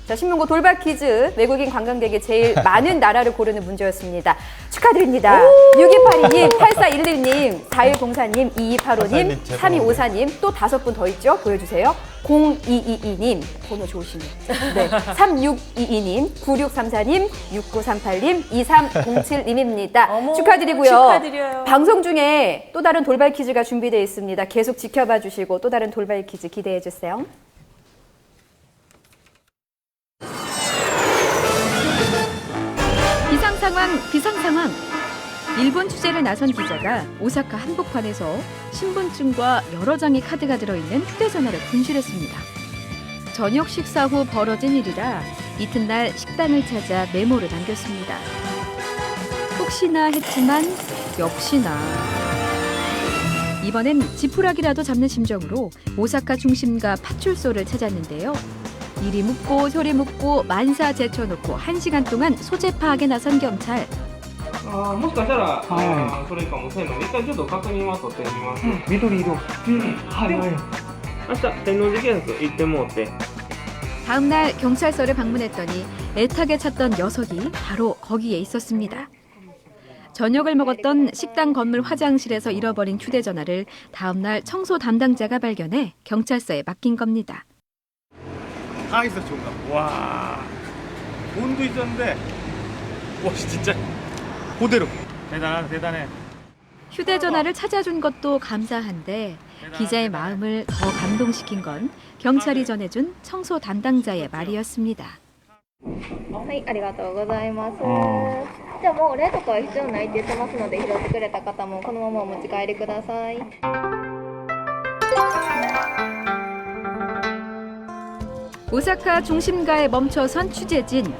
자, 신문고 돌발 퀴즈 외국인 관광객이 제일 많은 나라를 고르는 문제였습니다. 축하드립니다. 6282님, 8411님, 4104님, 2285님, 3254님 또 5분 더 있죠? 보여주세요. 0222님, 번호 좋으시네요. 네, 3622님, 9634님, 6938님, 2307님입니다. 축하드리고요. 축하드려요. 방송 중에 또 다른 돌발 퀴즈가 준비되어 있습니다. 계속 지켜봐 주시고 또 다른 돌발 퀴즈 기대해 주세요. 비상상황. 일본 취재를 나선 기자가 오사카 한복판에서 신분증과 여러 장의 카드가 들어있는 휴대전화를 분실했습니다. 저녁 식사 후 벌어진 일이라 이튿날 식당을 찾아 메모를 남겼습니다. 혹시나 했지만 역시나. 이번엔 지푸라기라도 잡는 심정으로 오사카 중심가 파출소를 찾았는데요. 이리 묻고 저리 묻고 만사 제쳐놓고 1시간 동안 소재 파악에 나선 경찰. もしかしたら、それかもしれないので、一回ちょっと確認は取ってみます。緑色。はいはい。明日天王寺警察行ってもうて。 다음 날 경찰서를 방문했더니 애타게 찾던 녀석이 바로 거기에 있었습니다. 저녁을 먹었던 식당 건물 화장실에서 잃어버린 휴대전화를 다음 날 청소 담당자가 발견해 경찰서에 맡긴 겁니다. 다 있어 종가. 와. 돈도 있었는데. 와 진짜 그대로. 대단해. 휴대전화를 찾아준 것도 감사한데 기자의 마음을 더 감동시킨 건 경찰이 전해준 청소 담당자의 말이었습니다. はい、ありがとうございます。じゃあもうお礼とかは必要ないって言ってますので、拾ってくれた方もこのままお持ち帰りください。 오사카 중심가에 멈춰선 취재진.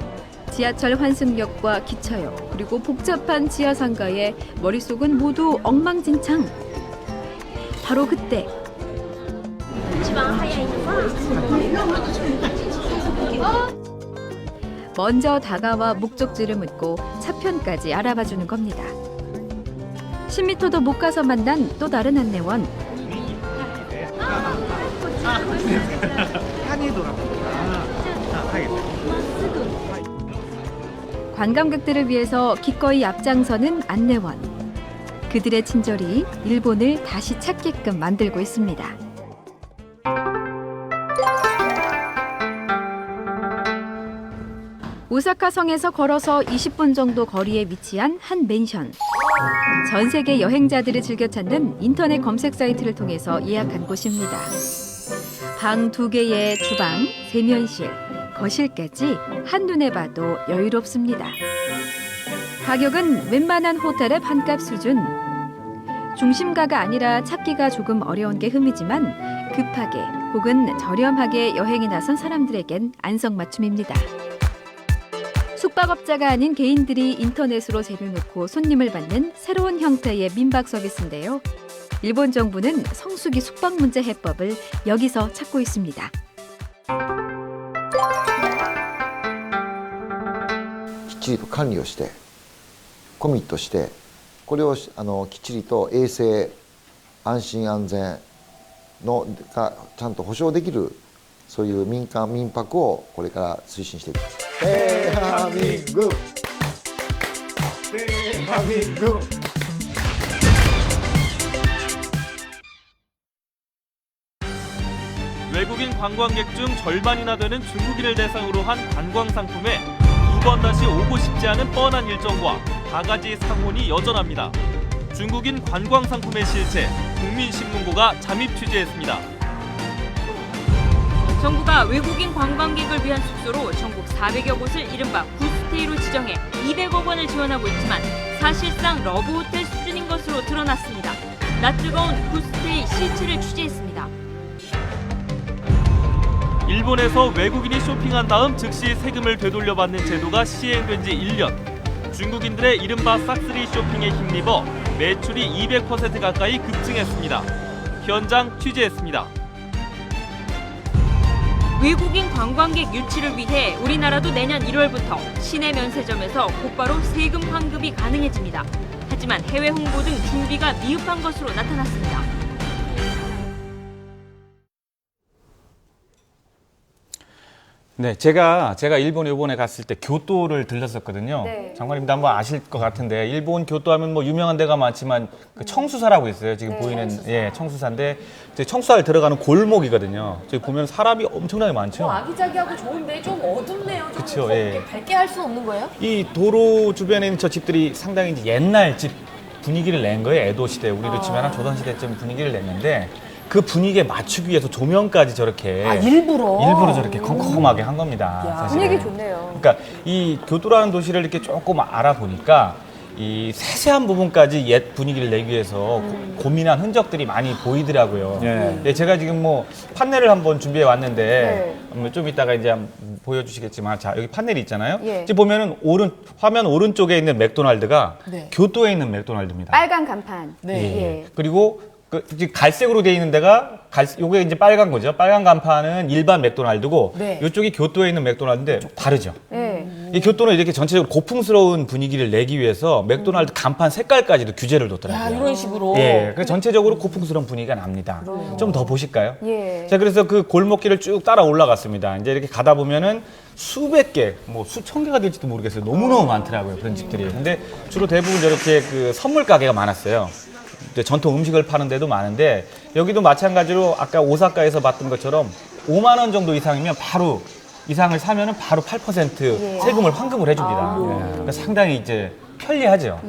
지하철 환승역과 기차역, 그리고 복잡한 지하상가에 머릿속은 모두 엉망진창. 바로 그때 먼저 다가와 목적지를 묻고 차편까지 알아봐주는 겁니다. 10m도 못 가서 만난 또 다른 안내원. 관광객들을 위해서 기꺼이 앞장서는 안내원. 그들의 친절이 일본을 다시 찾게끔 만들고 있습니다. 오사카 성에서 걸어서 20분 정도 거리에 위치한 한 맨션. 전 세계 여행자들을 즐겨 찾는 인터넷 검색 사이트를 통해서 예약한 곳입니다. 방 2개의 주방, 세면실, 거실까지 한눈에 봐도 여유롭습니다. 가격은 웬만한 호텔의 반값 수준. 중심가가 아니라 찾기가 조금 어려운 게 흠이지만 급하게 혹은 저렴하게 여행에 나선 사람들에겐 안성맞춤입니다. 숙박업자가 아닌 개인들이 인터넷으로 재를 놓고 손님을 받는 새로운 형태의 민박 서비스인데요. 일본 정부는 성수기 숙박 문제 해법을 여기서 찾고 있습니다. きっちりと管理をしてコミットしてこれをきっちりと衛生安心安全のがちゃんと保障できるそういう民泊をこれから推進していく。ペーハミングペーハミング 외국인 관광객 중 절반이나 되는 중국인을 대상으로 한 관광 상품에 두 번 다시 오고 싶지 않은 뻔한 일정과 바가지 상혼이 여전합니다. 중국인 관광 상품의 실체, 국민신문고가 잠입 취재했습니다. 정부가 외국인 관광객을 위한 숙소로 전국 400여 곳을 이른바 구스테이로 지정해 200억 원을 지원하고 있지만 사실상 러브호텔 수준인 것으로 드러났습니다. 낯뜨거운 구스테이 실체를 취재했습니다. 일본에서 외국인이 쇼핑한 다음 즉시 세금을 되돌려받는 제도가 시행된 지 1년. 중국인들의 이른바 싹쓸이 쇼핑에 힘입어 매출이 200% 가까이 급증했습니다. 현장 취재했습니다. 외국인 관광객 유치를 위해 우리나라도 내년 1월부터 시내 면세점에서 곧바로 세금 환급이 가능해집니다. 하지만 해외 홍보 등 준비가 미흡한 것으로 나타났습니다. 네, 제가 이번에 갔을 때 교토를 들렸었거든요. 네. 장관님도 한번 아실 것 같은데 일본 교토하면 뭐 유명한 데가 많지만 그 청수사라고 있어요. 지금 보이는 청수사인데 이제 청수사를 들어가는 골목이거든요. 저기 보면 사람이 엄청나게 많죠. 아기자기하고 좋은데 좀 어둡네요. 좀 그쵸, 무섭게 예. 밝게 할 수는 없는 거예요? 이 도로 주변에 있는 저 집들이 상당히 이제 옛날 집 분위기를 낸 거예요. 에도 시대, 우리로 치면 한 조선 시대쯤 분위기를 냈는데 그 분위기에 맞추기 위해서 조명까지 저렇게 일부러 저렇게 컴컴하게 한 겁니다. 사실은. 분위기 좋네요. 그러니까 이 교토라는 도시를 이렇게 조금 알아보니까 이 세세한 부분까지 옛 분위기를 내기 위해서 고민한 흔적들이 많이 보이더라고요. 네, 제가 지금 뭐 판넬을 한번 준비해 왔는데 좀 이따가 이제 한번 보여주시겠지만 자 여기 판넬이 있잖아요. 지금 보면은 화면 오른쪽에 있는 맥도날드가 교토에 있는 맥도날드입니다. 빨간 간판. 예. 그리고 그 갈색으로 되어 있는 데가 요게 이제 빨간 거죠. 빨간 간판은 일반 맥도날드고 이쪽이 교토에 있는 맥도날드인데 좀 다르죠. 이 교토는 이렇게 전체적으로 고풍스러운 분위기를 내기 위해서 맥도날드 간판 색깔까지도 규제를 뒀더라고요. 이런 식으로. 예, 그래서 전체적으로 고풍스러운 분위기가 납니다. 좀 더 보실까요? 예. 자, 그래서 그 골목길을 쭉 따라 올라갔습니다. 이제 이렇게 가다 보면은 수백 개, 뭐 수천 개가 될지도 모르겠어요. 너무너무 많더라고요. 그런 집들이. 근데 주로 대부분 저렇게 그 선물 가게가 많았어요. 전통 음식을 파는 데도 많은데 여기도 마찬가지로 아까 오사카에서 봤던 것처럼 5만 원 정도 이상이면 바로 이상을 사면은 바로 8% 세금을 환급을 해줍니다. 그러니까 상당히 이제 편리하죠.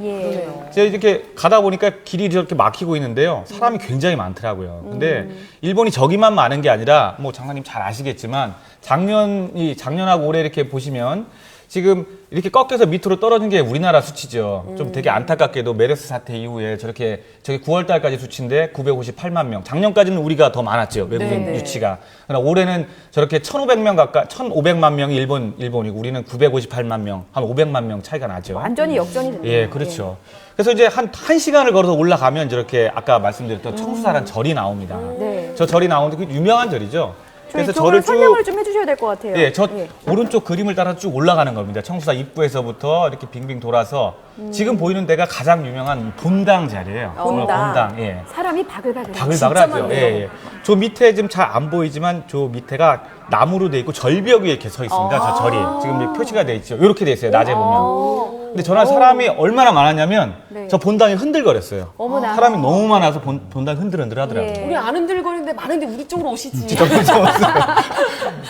제가 이렇게 가다 보니까 길이 이렇게 막히고 있는데요. 사람이 굉장히 많더라고요. 근데 일본이 저기만 많은 게 아니라 뭐 장관님 잘 아시겠지만 작년하고 올해 이렇게 보시면 지금 이렇게 꺾여서 밑으로 떨어진 게 우리나라 수치죠. 좀 되게 안타깝게도 메르스 사태 이후에 저게 9월 달까지 수치인데 958만 명. 작년까지는 우리가 더 많았죠. 외국인 네. 유치가. 그러나 올해는 저렇게 1,500명 가까이 1,500만 명이 일본이고 우리는 958만 명, 한 500만 명 차이가 나죠. 완전히 역전이 됐네요. 예, 그렇죠. 그래서 이제 한 시간을 걸어서 올라가면 저렇게 아까 말씀드렸던 청수사란 절이 나옵니다. 네. 저 절이 나오는데 그 유명한 절이죠. 그래서 저를 설명을 좀 해주셔야 될 것 같아요. 예, 저 오른쪽 그림을 따라 쭉 올라가는 겁니다. 청수사 입구에서부터 이렇게 빙빙 돌아서 지금 보이는 데가 가장 유명한 본당 자리예요. 본당. 예. 사람이 바글바글. 바글바글하죠. 예, 예. 저 밑에 지금 잘 안 보이지만 저 밑에가 나무로 돼 있고 절벽 위에 이렇게 서 있습니다. 저 절이 지금 표시가 돼 있죠. 이렇게 돼 있어요. 낮에 보면. 근데 저날 사람이 얼마나 많았냐면 네. 저 본당이 흔들거렸어요. 어머나. 사람이 너무 많아서 본당이 흔들흔들하더라고요. 우리 안 흔들거리는데 많은데 우리 쪽으로 오시지. 진짜 무서웠어요.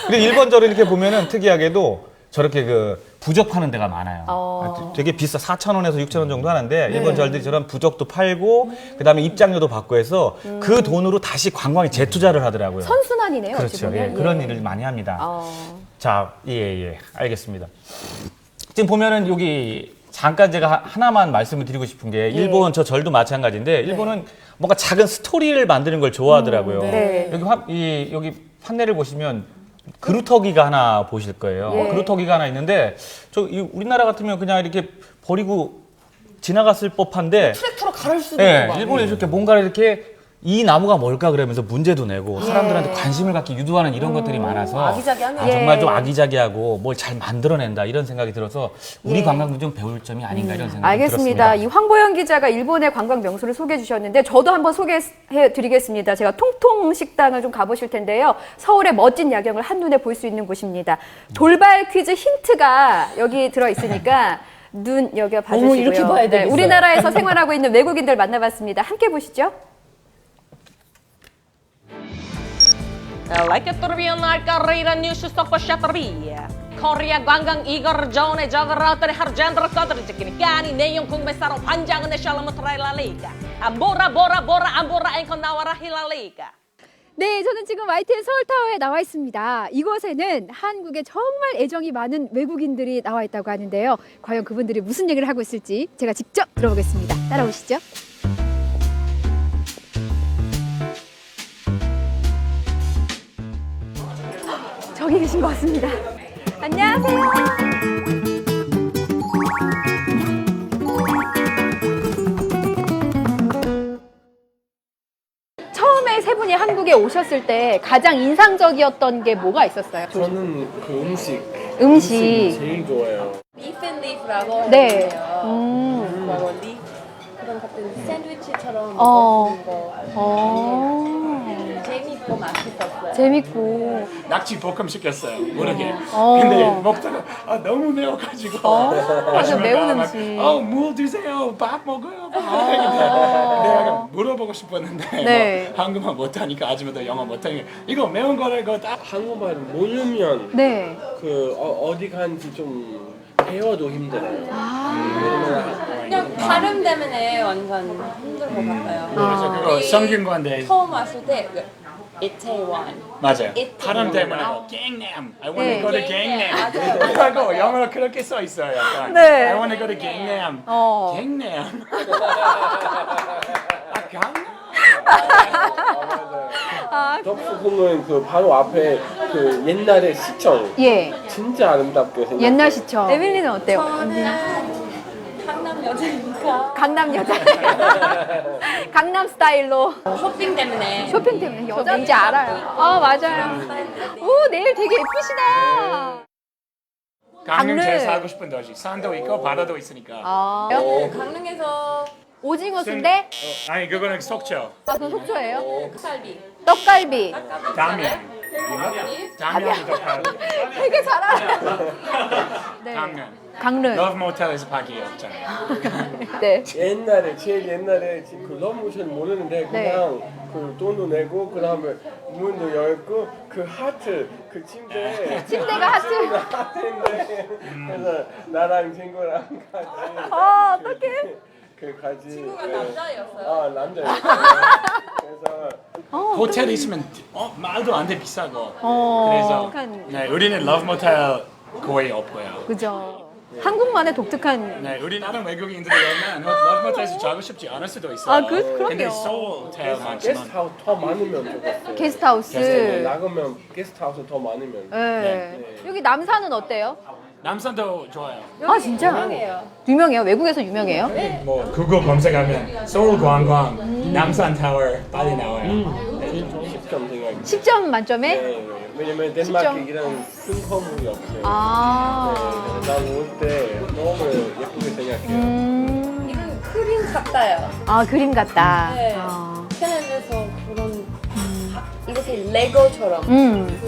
근데 일본 절을 이렇게 보면은 특이하게도 저렇게 부적 파는 데가 많아요. 되게 비싸 4,000원에서 6,000원 정도 하는데 일본 절들이 저런 부적도 팔고 그다음에 입장료도 받고 해서 그 돈으로 다시 관광에 재투자를 하더라고요. 선순환이네요. 그렇죠. 예, 그런 일을 많이 합니다. 자, 예, 알겠습니다. 지금 보면은 여기 잠깐 제가 하나만 말씀을 드리고 싶은 게 일본 저 절도 마찬가지인데 일본은 뭔가 작은 스토리를 만드는 걸 좋아하더라고요. 여기 판넬을 보시면 그루터기가 하나 보실 거예요. 그루터기가 하나 있는데 우리나라 같으면 그냥 이렇게 버리고 지나갔을 법한데 트랙터로 가를 수도 예, 있고. 일본이 이렇게 뭔가를 이렇게 이 나무가 뭘까 그러면서 문제도 내고 사람들한테 관심을 갖게 유도하는 이런 것들이 많아서 아기자기하네. 정말 좀 아기자기하고 뭘 잘 만들어낸다 이런 생각이 들어서 우리 관광도 좀 배울 점이 아닌가 이런 생각이 알겠습니다. 들었습니다. 이 황보영 기자가 일본의 관광 명소를 소개해 주셨는데 저도 한번 소개해 드리겠습니다. 제가 통통 식당을 좀 가보실 텐데요. 서울의 멋진 야경을 한눈에 볼 수 있는 곳입니다. 돌발 퀴즈 힌트가 여기 들어 있으니까 눈여겨 봐주시고요. 이렇게 봐야 되겠어요. 우리나라에서 생활하고 있는 외국인들 만나봤습니다. 함께 보시죠. Like turbiyanar karera 뉴스 스토커 샤터리 코리아 관광 이거 전에 저거라들이 하르잔드라 거들이 지키니까니 내용 궁금해서로 반장은 내 샬롬을 트라이라리가 안보라 안보라 앵커 나와라 힐라리가. 네, 저는 지금 YTN 서울타워에 나와 있습니다. 이곳에는 한국에 정말 애정이 많은 외국인들이 나와 있다고 하는데요. 과연 그분들이 무슨 얘기를 하고 있을지 제가 직접 들어보겠습니다. 따라오시죠. 저기 계신 것 같습니다. 안녕하세요. 처음에 세 분이 한국에 오셨을 때 가장 인상적이었던 게 뭐가 있었어요? 저는 그 음식 제일 좋아해요. 비프 앤 리프라고 네. 뭐 리 그런 같은 샌드위치처럼 어. 먹는 거 재밌고 맛있었어요. 재밌고. 낙지 볶음 시켰어요. 모르게. 어. 근데 먹다가 너무 매워가지고. 맞아, 매운 음식. 물 드세요. 밥 먹어요. 내가 물어보고 싶었는데 네. 한국말 못하니까 아줌마도 영어 못하니까 이거 매운 거를 이거 딱 한국말 모르면 네. 어디 간지 좀 배워도 힘들어요. 그냥 발음 때문에 완전 힘들 것 같아요. 그래서 그거 성균관대 처음 왔을 때 이태원. 맞아요. 이태원. 발음 때문에 Gangnam. I want 네. to go to Gangnam. Gangnam. 하고 영어로 그렇게 써 있어요. 약간. 네. I want to go to Gangnam. 어. Gangnam. 강남. 덕수궁은 그 바로 앞에 그 옛날의 시청. 예. 진짜 아름답게 생겼어요. 옛날 시청. 에밀리는 어때요? 강남 여자니까. 강남 여자. 강남 스타일로. 쇼핑 때문에. 쇼핑 때문에 여자인지 알아요. 맞아요. 오, 내일 되게 예쁘시다. 강릉 제일 강릉. 살고 싶은 도시. 산도 있고 바다도 있으니까. 강릉에서 오징어 순대? 아니 그거는 속초. 그건 속초예요? 떡갈비. 떡갈비. 담양. 담양이 더 파는. 되게 잘 알아요. 네. 강릉. 러브 모텔에서 밖에 없잖아요. 네. 옛날에 제일 옛날에 지금 그 러브모션 모르는데 그냥 그 돈도 내고 그 다음에 문도 열고 그 하트 그 침대가 하트. 하트인데 그래서 나랑 친구랑 같이 어떡해. 그 같이 친구가 남자였어요? 남자였어요. 그래서 호텔에 있으면 말도 안 돼 비싸고. 어, 그래서 약간- 네, 우리는 러브 모텔 거의 없고요. 그죠. 한국만의 독특한. 네, 우리나라 외국인들이 오면 너트모텔에서 자고 싶지 않을 수도 있어요. 아, 그럼요. 근데 서울 호텔 많지만 게스트하우스 더 많으면 좋겠어요. 게스트하우스. 나가면 게스트하우스 더 많으면. 네. 여기 남산은 어때요? 남산도 좋아요. 아, 진짜? 유명해요. 외국에서 유명해요? 뭐 구글 검색하면 서울 관광 남산 타워 빨리 나와요. 10점 생각해요. 10점 만점에? 네, 왜냐면 덴마크 이런 큰 건물이 없어요. 아. 네, 난 올 때 너무 예쁘게 생각해요. 이건 그림 같아요. 아, 그림 같다. 네. 편안해서 그런 이렇게 레고처럼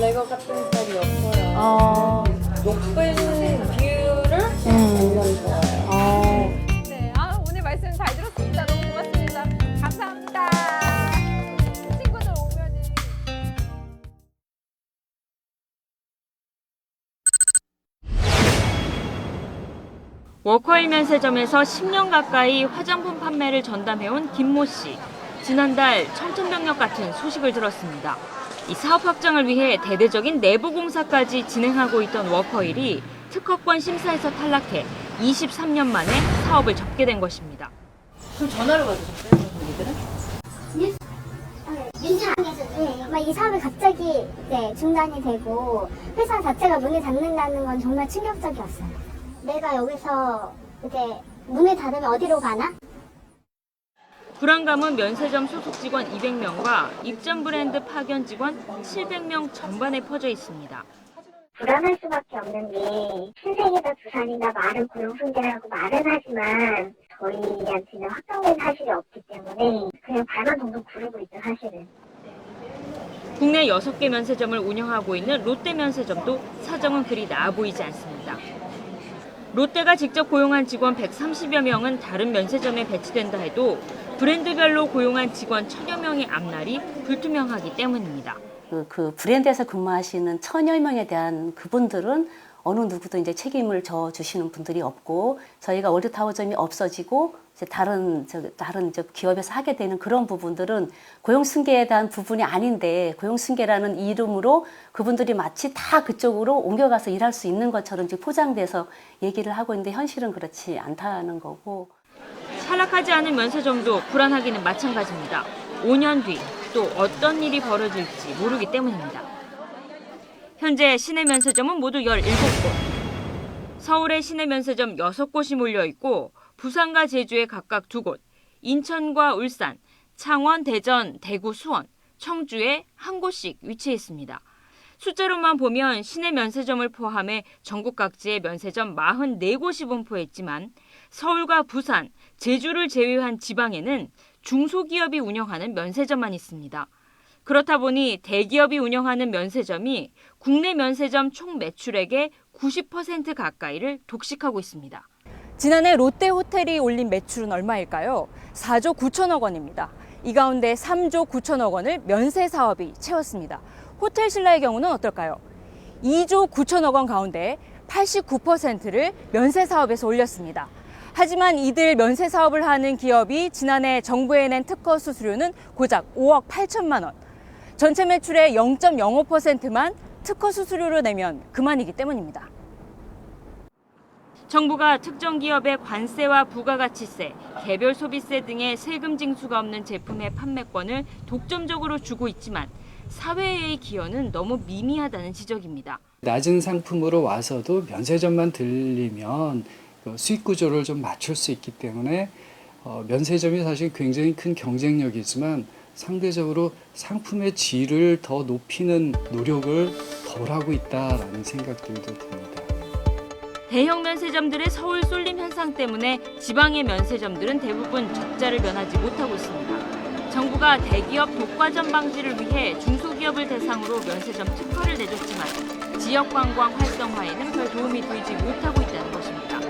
레고 같은 스타일이 없어요. 높은 뷰를 완전 좋아요. 네, 오늘 말씀 잘 들었습니다. 너무 고맙습니다. 감사합니다. 친구들 오면은. 워커힐 면세점에서 10년 가까이 화장품 판매를 전담해온 김모 씨. 지난달 청천벽력 같은 소식을 들었습니다. 이 사업 확장을 위해 대대적인 내부 공사까지 진행하고 있던 워커힐이 특허권 심사에서 탈락해 23년 만에 사업을 접게 된 것입니다. 그럼 전화를 받으셨어요, 거기들은? 이 사업이 갑자기 중단이 되고 회사 자체가 문을 닫는다는 건 정말 충격적이었어요. 내가 여기서 이제 문을 닫으면 어디로 가나? 불안감은 면세점 소속 직원 200명과 입점 브랜드 파견 직원 700명 전반에 퍼져 있습니다. 불안할 수밖에 없는 게 신생이다 부산이다 말은 고용승계라고 말은 하지만 저희한테는 확정된 사실이 없기 때문에 그냥 발만 동동 구르고 있죠, 사실은. 국내 6개 면세점을 운영하고 있는 롯데 면세점도 사정은 그리 나아 보이지 않습니다. 롯데가 직접 고용한 직원 130여 명은 다른 면세점에 배치된다 해도 브랜드별로 고용한 직원 1000여 명의 앞날이 불투명하기 때문입니다. 그 브랜드에서 근무하시는 1000여 명에 대한 그분들은 어느 누구도 이제 책임을 져 주시는 분들이 없고 저희가 월드타워점이 없어지고 이제 다른 이제 기업에서 하게 되는 그런 부분들은 고용승계에 대한 부분이 아닌데 고용승계라는 이름으로 그분들이 마치 다 그쪽으로 옮겨가서 일할 수 있는 것처럼 지금 포장돼서 얘기를 하고 있는데 현실은 그렇지 않다는 거고. 탈락하지 않은 면세점도 불안하기는 마찬가지입니다. 5년 뒤 또 어떤 일이 벌어질지 모르기 때문입니다. 현재 시내 면세점은 모두 17곳. 서울의 시내 면세점 6곳이 몰려있고 부산과 제주에 각각 2곳, 인천과 울산, 창원, 대전, 대구, 수원, 청주에 1곳씩 위치해 있습니다. 숫자로만 보면 시내 면세점을 포함해 전국 각지의 면세점 44곳이 분포했지만 서울과 부산, 제주를 제외한 지방에는 중소기업이 운영하는 면세점만 있습니다. 그렇다 보니 대기업이 운영하는 면세점이 국내 면세점 총 매출액의 90% 가까이를 독식하고 있습니다. 지난해 롯데호텔이 올린 매출은 얼마일까요? 4조 9천억 원입니다. 이 가운데 3조 9천억 원을 면세 사업이 채웠습니다. 호텔 신라의 경우는 어떨까요? 2조 9천억 원 가운데 89%를 면세 사업에서 올렸습니다. 하지만 이들 면세 사업을 하는 기업이 지난해 정부에 낸 특허 수수료는 고작 5억 8천만 원. 전체 매출의 0.05%만 특허 수수료로 내면 그만이기 때문입니다. 정부가 특정 기업의 관세와 부가가치세, 개별 소비세 등의 세금 징수가 없는 제품의 판매권을 독점적으로 주고 있지만 사회의 기여는 너무 미미하다는 지적입니다. 낮은 상품으로 와서도 면세점만 들리면 수익 구조를 좀 맞출 수 있기 때문에 면세점이 사실 굉장히 큰 경쟁력이지만 상대적으로 상품의 질을 더 높이는 노력을 덜 하고 있다라는 생각들도 듭니다. 대형 면세점들의 서울 쏠림 현상 때문에 지방의 면세점들은 대부분 적자를 면하지 못하고 있습니다. 정부가 대기업 독과점 방지를 위해 중소기업을 대상으로 면세점 특허를 내줬지만 지역 관광 활성화에는 별 도움이 되지 못하고 있다는 것입니다.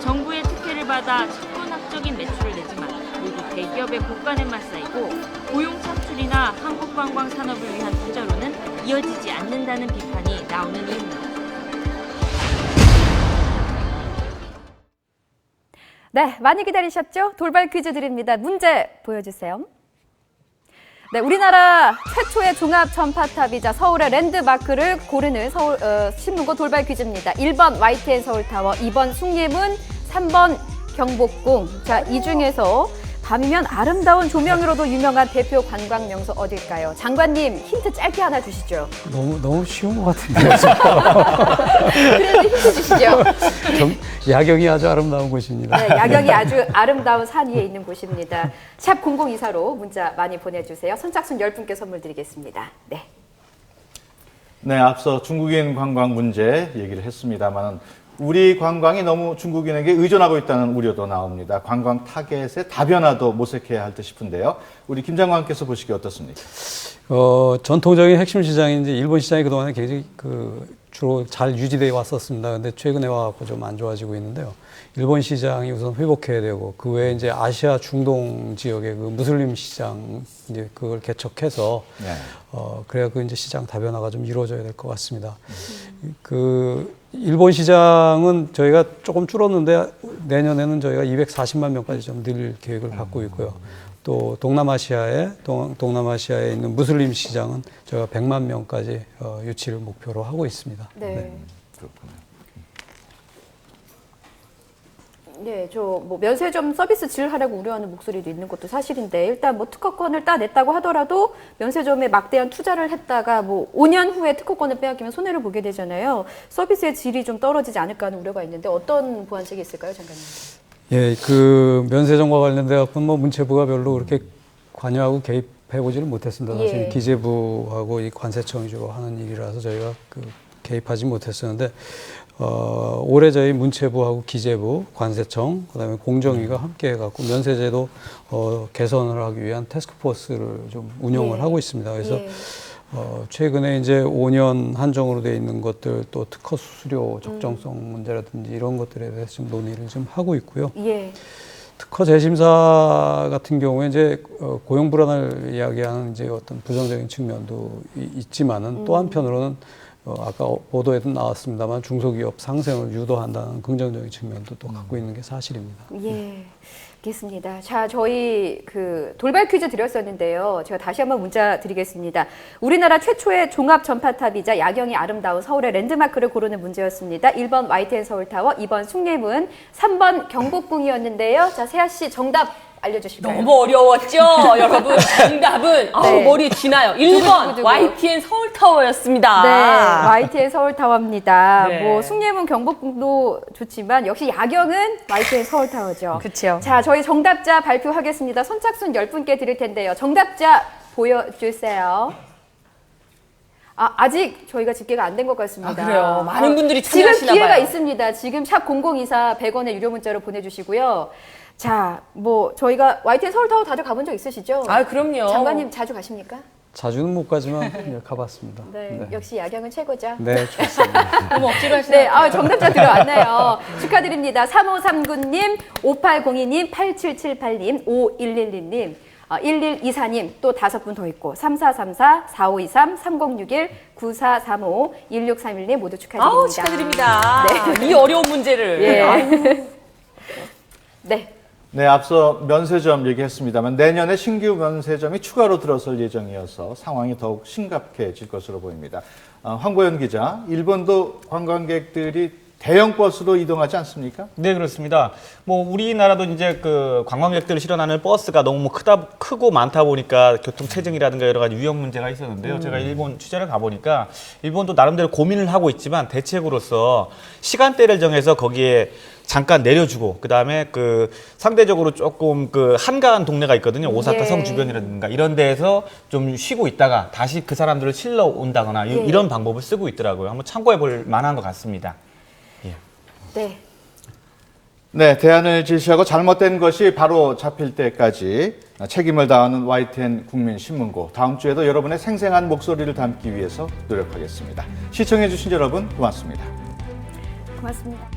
정부의 특혜를 받아 천문학적인 매출을 내지만 모두 대기업의 고가에만 쌓이고 고용 창출이나 한국 관광 산업을 위한 투자로는 이어지지 않는다는 비판이 나오는 이유입니다. 네, 많이 기다리셨죠? 돌발 퀴즈 드립니다. 문제 보여주세요. 네, 우리나라 최초의 종합 전파탑이자 서울의 랜드마크를 고르는 서울 신문고 돌발 퀴즈입니다. 1번 YTN 서울타워, 2번 숭례문, 3번 경복궁. 자, 이 중에서 밤이면 아름다운 조명으로도 유명한 대표 관광 명소 어딜까요? 장관님 힌트 짧게 하나 주시죠. 너무 쉬운 것 같은데요. 그래도 힌트 주시죠. 야경이 아주 아름다운 곳입니다. 네, 야경이 아주 아름다운 산 위에 있는 곳입니다. 샵 0024로 문자 많이 보내주세요. 선착순 10분께 선물 드리겠습니다. 네. 네, 앞서 중국인 관광 문제 얘기를 했습니다만 우리 관광이 너무 중국인에게 의존하고 있다는 우려도 나옵니다. 관광 타겟의 다변화도 모색해야 할 듯 싶은데요. 우리 김 장관께서 보시기에 어떻습니까? 전통적인 핵심 시장인 이제 일본 시장이 그동안에 굉장히 주로 잘 유지되어 왔었습니다. 근데 최근에 와갖고 좀 안 좋아지고 있는데요. 일본 시장이 우선 회복해야 되고 그 외에 이제 아시아 중동 지역의 그 무슬림 시장 이제 그걸 개척해서 네. 그래야 그 이제 시장 다변화가 좀 이루어져야 될 것 같습니다. 일본 시장은 저희가 조금 줄었는데 내년에는 저희가 240만 명까지 좀 늘 계획을 갖고 있고요. 또 동남아시아에 있는 무슬림 시장은 저희가 100만 명까지 유치를 목표로 하고 있습니다. 네. 네. 그렇군요. 네, 뭐 면세점 서비스 질하려고 우려하는 목소리도 있는 것도 사실인데 일단 뭐 특허권을 따냈다고 하더라도 면세점에 막대한 투자를 했다가 뭐 5년 후에 특허권을 빼앗기면 손해를 보게 되잖아요. 서비스의 질이 좀 떨어지지 않을까 하는 우려가 있는데 어떤 보완책이 있을까요, 장관님? 예, 면세점과 관련돼 갖고 뭐 문체부가 별로 그렇게 관여하고 개입해보지를 못했습니다. 사실 예. 기재부하고 이 관세청이 주로 하는 일이라서 저희가 개입하지 못했었는데. 올해 저희 문체부하고 기재부, 관세청, 그다음에 공정위가 함께 해갖고 면세제도 개선을 하기 위한 태스크포스를 좀 운영을 하고 있습니다. 그래서 최근에 이제 5년 한정으로 돼 있는 것들 또 특허 수수료 적정성 문제라든지 이런 것들에 대해서 좀 논의를 좀 하고 있고요. 예. 특허 재심사 같은 경우에 이제 고용 불안을 이야기하는 이제 어떤 부정적인 측면도 있지만은 또 한편으로는 아까 보도에도 나왔습니다만 중소기업 상생을 유도한다는 긍정적인 측면도 또 갖고 있는 게 사실입니다. 예, 알겠습니다. 자, 저희 돌발 퀴즈 드렸었는데요. 제가 다시 한번 문자 드리겠습니다. 우리나라 최초의 종합 전파탑이자 야경이 아름다운 서울의 랜드마크를 고르는 문제였습니다. 1번 YTN 서울타워, 2번 숭례문, 3번 경복궁이었는데요. 자, 세아 씨 정답 알려주실까요? 너무 어려웠죠, 여러분. 정답은 네. 머리 지나요. 1번 YTN 서울타워였습니다. 네, YTN 서울타워입니다. 네. 뭐 숭례문 경복궁도 좋지만 역시 야경은 YTN 서울타워죠. 그렇죠. 자, 저희 정답자 발표하겠습니다. 선착순 10분께 드릴 텐데요. 정답자 보여주세요. 아직 저희가 집계가 안 된 것 같습니다. 그래요. 많은 분들이 참여하시나 지금 기회가 봐요. 있습니다. 지금 샵 0024 100원의 유료 문자로 보내주시고요. 자, 뭐 저희가 YTN 서울타워 다들 가본 적 있으시죠? 그럼요. 장관님 자주 가십니까? 자주는 못 가지만 가봤습니다. 네, 역시 야경은 최고죠. 네, 좋습니다. 너무 억지로 하시나요? 네, 정답자 들어왔네요. 축하드립니다. 3539님, 5802님, 8778님, 5112님, 1124님, 또 5분 더 있고 3434, 4523, 3061, 9435, 1631님 모두 축하드립니다. 축하드립니다. 네. 이 어려운 문제를. 예. 네. 네, 앞서 면세점 얘기했습니다만 내년에 신규 면세점이 추가로 들어설 예정이어서 상황이 더욱 심각해질 것으로 보입니다. 황보현 기자, 일본도 관광객들이 대형 버스로 이동하지 않습니까? 네, 그렇습니다. 뭐 우리나라도 이제 관광객들을 실어나는 버스가 너무 크고 많다 보니까 교통 체증이라든가 여러 가지 위험 문제가 있었는데요. 제가 일본 취재를 가보니까 일본도 나름대로 고민을 하고 있지만 대책으로서 시간대를 정해서 거기에 잠깐 내려주고 그다음에 상대적으로 조금 한가한 동네가 있거든요. 오사카 성 주변이라든가 이런 데에서 좀 쉬고 있다가 다시 그 사람들을 실러 온다거나 이런 방법을 쓰고 있더라고요. 한번 참고해 볼 만한 것 같습니다. 네. 네, 대안을 제시하고 잘못된 것이 바로 잡힐 때까지 책임을 다하는 YTN 국민신문고. 다음 주에도 여러분의 생생한 목소리를 담기 위해서 노력하겠습니다. 시청해 주신 여러분 고맙습니다. 고맙습니다.